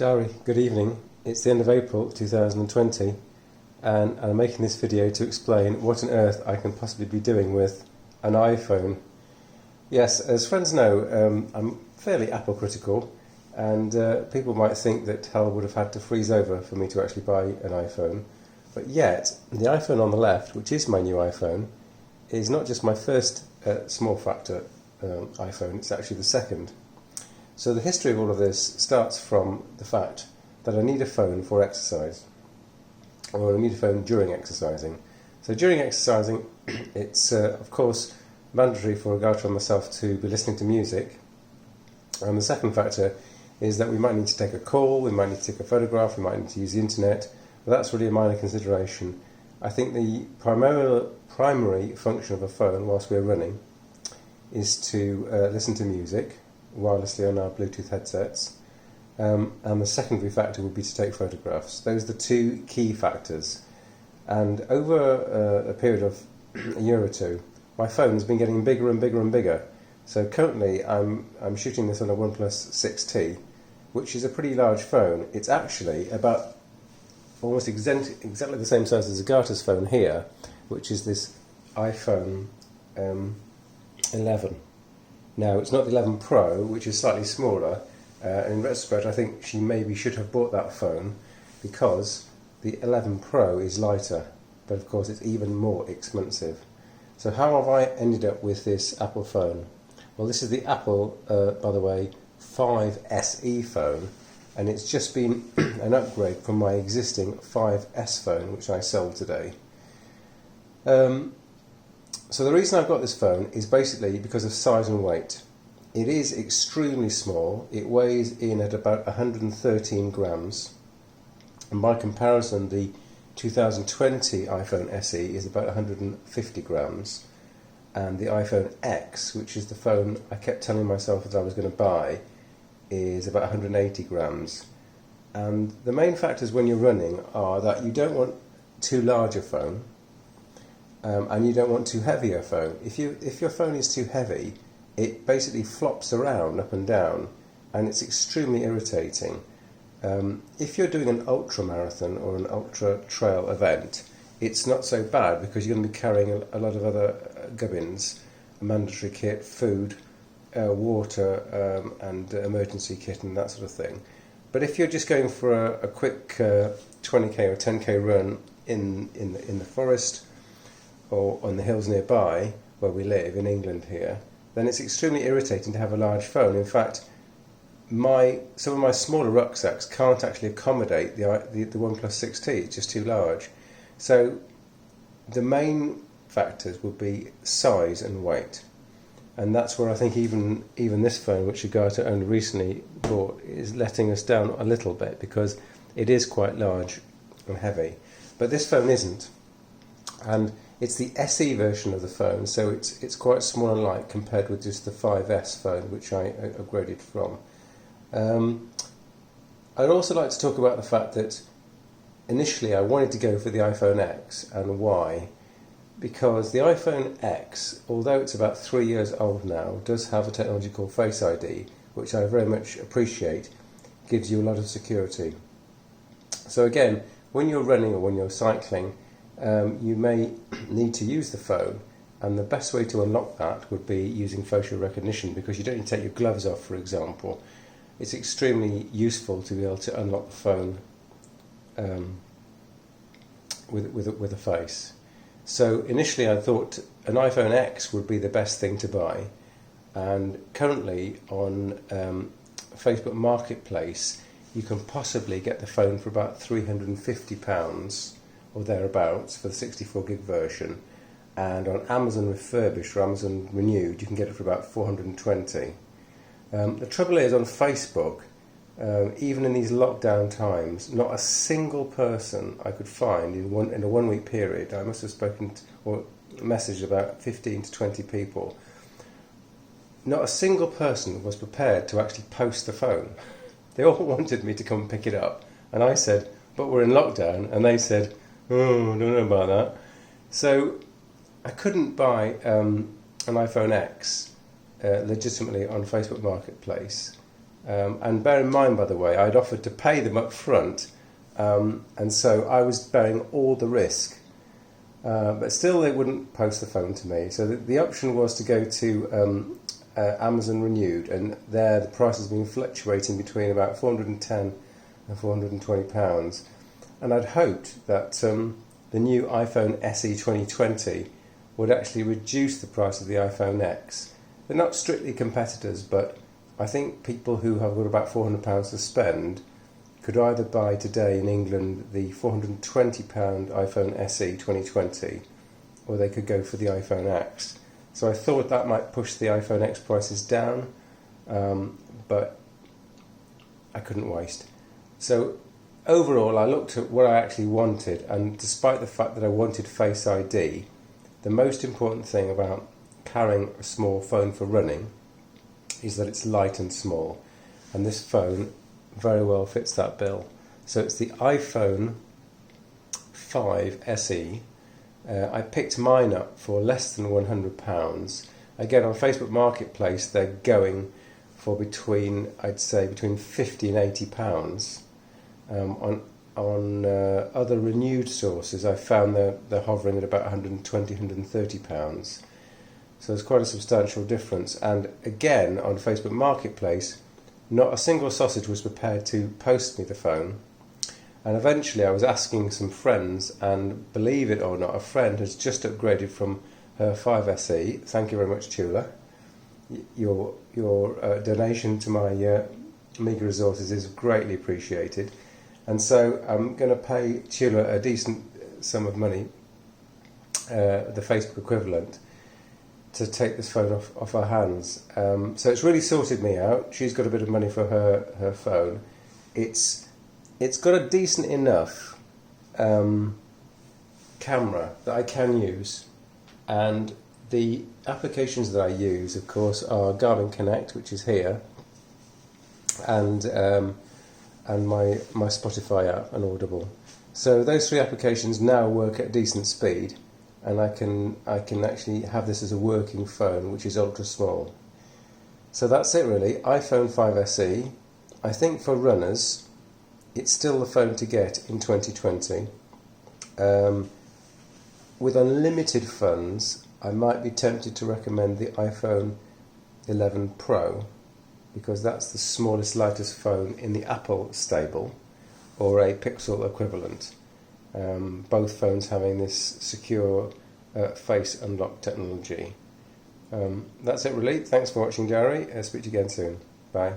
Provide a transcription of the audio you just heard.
Diary, good evening. It's the end of April 2020 and I'm making this video to explain what on earth I can possibly be doing with an iPhone. Yes, as friends know, I'm fairly Apple critical and people might think that hell would have had to freeze over for me to actually buy an iPhone. But yet, the iPhone on the left, which is my new iPhone, is not just my first small factor iPhone, it's actually the second. So the history of all of this starts from the fact that I need a phone for exercise, or I need a phone during exercising. So during exercising, it's of course mandatory for a guy like myself to be listening to music. And the second factor is that we might need to take a call, we might need to take a photograph, we might need to use the internet, but that's really a minor consideration. I think the primary function of a phone whilst we're running is to listen to music wirelessly on our Bluetooth headsets, and the secondary factor would be to take photographs. Those are the two key factors, and over a period of a year or two my phone has been getting bigger and bigger and bigger. So currently I'm shooting this on a OnePlus 6T, which is a pretty large phone. It's actually about almost exactly the same size as Agatha's phone here, which is this iPhone 11. Now, it's not the 11 Pro, which is slightly smaller, and in retrospect I think she maybe should have bought that phone because the 11 Pro is lighter, but of course it's even more expensive. So how have I ended up with this Apple phone? Well, this is the Apple, by the way, 5 SE phone, and it's just been an upgrade from my existing 5S phone, which I sold today. So the reason I've got this phone is basically because of size and weight. It is extremely small. It weighs in at about 113 grams. And by comparison, the 2020 iPhone SE is about 150 grams. And the iPhone X, which is the phone I kept telling myself that I was going to buy, is about 180 grams. And the main factors when you're running are that you don't want too large a phone, and you don't want too heavy a phone. If your phone is too heavy, it basically flops around up and down, and it's extremely irritating. If you're doing an ultra marathon or an ultra trail event, it's not so bad because you're going to be carrying a lot of other gubbins, a mandatory kit, food, water, and emergency kit and that sort of thing. But if you're just going for a quick 20k or 10k run in the forest, or on the hills nearby where we live in England here, then it's extremely irritating to have a large phone. In fact, some of my smaller rucksacks can't actually accommodate the OnePlus 6T. It's just too large. So the main factors would be size and weight, and that's where I think even this phone, which Agatha only recently bought, is letting us down a little bit because it is quite large and heavy. But this phone isn't, and it's the SE version of the phone, so it's quite small and light compared with just the 5S phone, which I upgraded from. I'd also like to talk about the fact that initially I wanted to go for the iPhone X, and why? Because the iPhone X, although it's about 3 years old now, does have a technology called Face ID, which I very much appreciate, gives you a lot of security. So again, when you're running or when you're cycling, you may need to use the phone, and the best way to unlock that would be using facial recognition, because you don't need to take your gloves off, for example. It's extremely useful to be able to unlock the phone with a face. So initially I thought an iPhone X would be the best thing to buy, and currently on Facebook Marketplace you can possibly get the phone for about £350 or thereabouts for the 64 gig version, and on Amazon Refurbished or Amazon Renewed you can get it for about 420. The trouble is, on Facebook, even in these lockdown times, not a single person I could find in a 1 week period, I must have spoken or messaged about 15 to 20 people, not a single person was prepared to actually post the phone. They all wanted me to come pick it up, and I said, but we're in lockdown, and they said, oh, I don't know about that. So I couldn't buy an iPhone X legitimately on Facebook Marketplace, And bear in mind, by the way, I'd offered to pay them up front, and so I was bearing all the risk. But still, they wouldn't post the phone to me. So the option was to go to Amazon Renewed, and there the price has been fluctuating between about £410 and £420. And I'd hoped that the new iPhone SE 2020 would actually reduce the price of the iPhone X. They're not strictly competitors, but I think people who have got about £400 to spend could either buy today in England the £420 iPhone SE 2020, or they could go for the iPhone X. So I thought that might push the iPhone X prices down, but I couldn't waste. So overall, I looked at what I actually wanted, and despite the fact that I wanted Face ID, the most important thing about carrying a small phone for running is that it's light and small, and this phone very well fits that bill. So it's the iPhone 5 SE. I picked mine up for less than £100. Again, on Facebook Marketplace, they're going for between £50 and £80. On other renewed sources, I found they're hovering at about £120, £130. So there's quite a substantial difference. And again, on Facebook Marketplace, not a single sausage was prepared to post me the phone. And eventually I was asking some friends, and believe it or not, a friend has just upgraded from her 5SE. Thank you very much, Tula. Your donation to my meagre resources is greatly appreciated. And so I'm going to pay Tula a decent sum of money, the Facebook equivalent, to take this phone off our hands. So it's really sorted me out. She's got a bit of money for her phone. It's got a decent enough camera that I can use, and the applications that I use, of course, are Garmin Connect, which is here, and my Spotify app and Audible. So those three applications now work at decent speed, and I can actually have this as a working phone, which is ultra small. So that's it really. iPhone 5 SE. I think for runners, it's still the phone to get in 2020. With unlimited funds, I might be tempted to recommend the iPhone 11 Pro, because that's the smallest, lightest phone in the Apple stable, or a Pixel equivalent. Both phones having this secure face unlock technology. That's it really. Thanks for watching, Gary. Speak to you again soon. Bye.